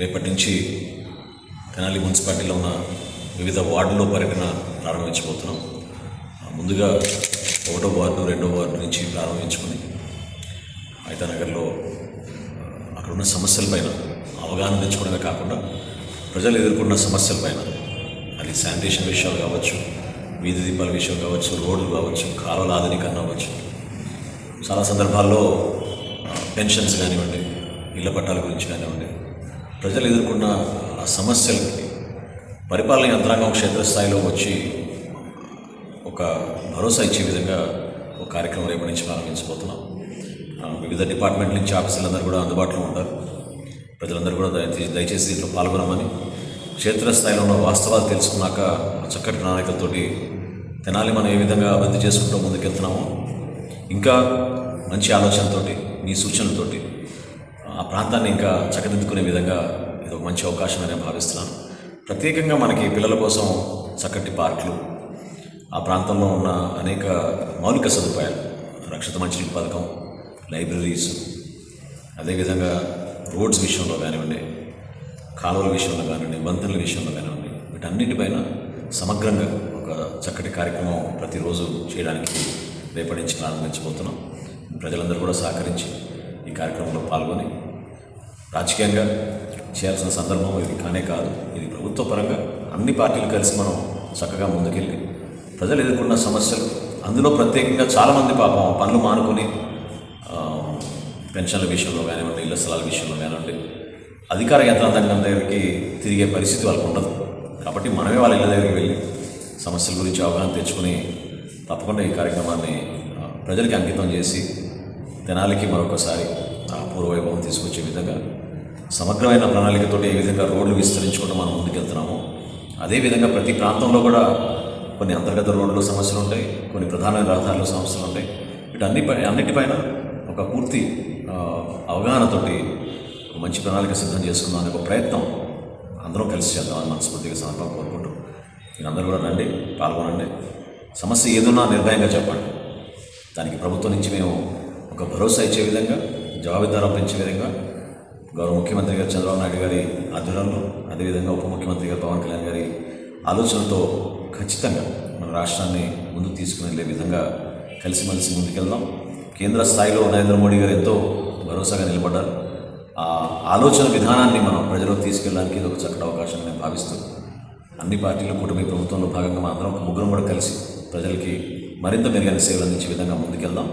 రేపటి నుంచి తెనాలి మున్సిపాలిటీలో ఉన్న వివిధ వార్డుల్లో పర్యటన ప్రారంభించబోతున్నాం. ముందుగా 1వ వార్డు 2వ వార్డు నుంచి ప్రారంభించుకొని ఐతానగర్లో అక్కడున్న సమస్యలపైన అవగాహన తెచ్చుకోవడమే కాకుండా ప్రజలు ఎదుర్కొన్న సమస్యలపైన, అది శానిటేషన్ విషయాలు కావచ్చు, వీధి దీపాల విషయం కావచ్చు, రోడ్లు కావచ్చు, కాలువల ఆధునీకరణ అవ్వచ్చు, చాలా సందర్భాల్లో పెన్షన్స్ కానివ్వండి, ఇళ్ల పట్టాల గురించి కానివ్వండి, ప్రజలు ఎదుర్కొన్న ఆ సమస్యలకి పరిపాలన యంత్రాంగం క్షేత్రస్థాయిలో వచ్చి ఒక భరోసా ఇచ్చే విధంగా ఒక కార్యక్రమం రేపటి నుంచి ప్రారంభించబోతున్నాం. వివిధ డిపార్ట్మెంట్ నుంచి ఆఫీసులందరూ కూడా అందుబాటులో ఉంటారు. ప్రజలందరూ కూడా దయచేసి దీంట్లో పాల్గొనమని, క్షేత్రస్థాయిలో ఉన్న వాస్తవాలు తెలుసుకున్నాక చక్కటి ప్రణాళికలతోటి తెనాలి మనం ఏ విధంగా అభివృద్ధి చేసుకుంటూ ముందుకెళ్తున్నామో, ఇంకా మంచి ఆలోచనతోటి, మీ సూచనలతోటి ఆ ప్రాంతాన్ని ఇంకా చక్కదిద్దుకునే విధంగా ఇది ఒక మంచి అవకాశం అని నేను భావిస్తున్నాను. ప్రత్యేకంగా మనకి పిల్లల కోసం చక్కటి పార్కులు, ఆ ప్రాంతంలో ఉన్న అనేక మౌలిక సదుపాయాలు, రక్షిత మంచినీటి పథకం, లైబ్రరీస్, అదేవిధంగా రోడ్స్ విషయంలో కానివ్వండి, కాలువల విషయంలో కానివ్వండి, వంతెనల విషయంలో కానివ్వండి, వీటన్నిటిపైన సమగ్రంగా ఒక చక్కటి కార్యక్రమం ప్రతిరోజు చేయడానికి రేపటి నుంచి ప్రారంభించబోతున్నాం. ప్రజలందరూ కూడా సహకరించి ఈ కార్యక్రమంలో పాల్గొని రాజకీయంగా చేయాల్సిన సందర్భం ఇది కానే కాదు. ఇది ప్రభుత్వ పరంగా అన్ని పార్టీలు కలిసి మనం చక్కగా ముందుకెళ్ళి ప్రజలు ఎదుర్కొన్న సమస్యలు, అందులో ప్రత్యేకంగా చాలామంది పాపం పనులు మానుకొని పెన్షన్ల విషయంలో కానివ్వండి, ఇళ్ల స్థలాల విషయంలో కానివ్వండి, అధికార యంత్రాంగం దగ్గరికి తిరిగే పరిస్థితి వాళ్ళకు ఉండదు. కాబట్టి మనమే వాళ్ళ ఇళ్ళ దగ్గరికి వెళ్ళి సమస్యల గురించి అవగాహన తెచ్చుకొని తప్పకుండా ఈ కార్యక్రమాన్ని ప్రజలకి అంకితం చేసి తెనాలికి మరొకసారి పూర్వవైభవం తీసుకొచ్చే విధంగా సమగ్రమైన ప్రణాళికతో ఏ విధంగా రోడ్లు విస్తరించుకుంటూ మనం ముందుకెళ్తున్నామో, అదేవిధంగా ప్రతి ప్రాంతంలో కూడా కొన్ని అంతర్గత రోడ్లు సమస్యలు ఉంటాయి, కొన్ని ప్రధాన రహదారుల సమస్యలు ఉంటాయి. అన్నిటిపైన ఒక పూర్తి అవగాహనతోటి ఒక మంచి ప్రణాళిక సిద్ధం చేసుకుందాం అనే ఒక ప్రయత్నం అందరం కలిసి చేద్దామని మనస్ఫూర్తిగా సందర్భంగా కోరుకుంటూ మీరందరూ కూడా రండి, పాల్గొనండి. సమస్య ఏదున్నా నిర్భయంగా చెప్పండి. దానికి ప్రభుత్వం నుంచి మేము ఒక భరోసా ఇచ్చే విధంగా, జవాబుదారం పెంచే విధంగా గౌరవ ముఖ్యమంత్రి గారు చంద్రబాబు నాయుడు గారి ఆధ్వర్యంలో, అదేవిధంగా ఉప ముఖ్యమంత్రి గారు పవన్ కళ్యాణ్ గారి ఆలోచనతో ఖచ్చితంగా మన రాష్ట్రాన్ని ముందుకు తీసుకుని వెళ్ళే విధంగా కలిసిమెలిసి ముందుకెళ్దాం. కేంద్ర స్థాయిలో నరేంద్ర మోడీ గారు ఎంతో భరోసాగా నిలబడ్డారు. ఆ ఆలోచన విధానాన్ని మనం ప్రజలకు తీసుకెళ్ళడానికి ఇది ఒక చక్కటి అవకాశం నేను భావిస్తూ, అన్ని పార్టీలు కూటమి ప్రభుత్వంలో భాగంగా మనం అందరం ఒక ముగ్గురం కూడా కలిసి ప్రజలకి మరింత మెరుగైన సేవలు అందించే విధంగా ముందుకెళ్దాం.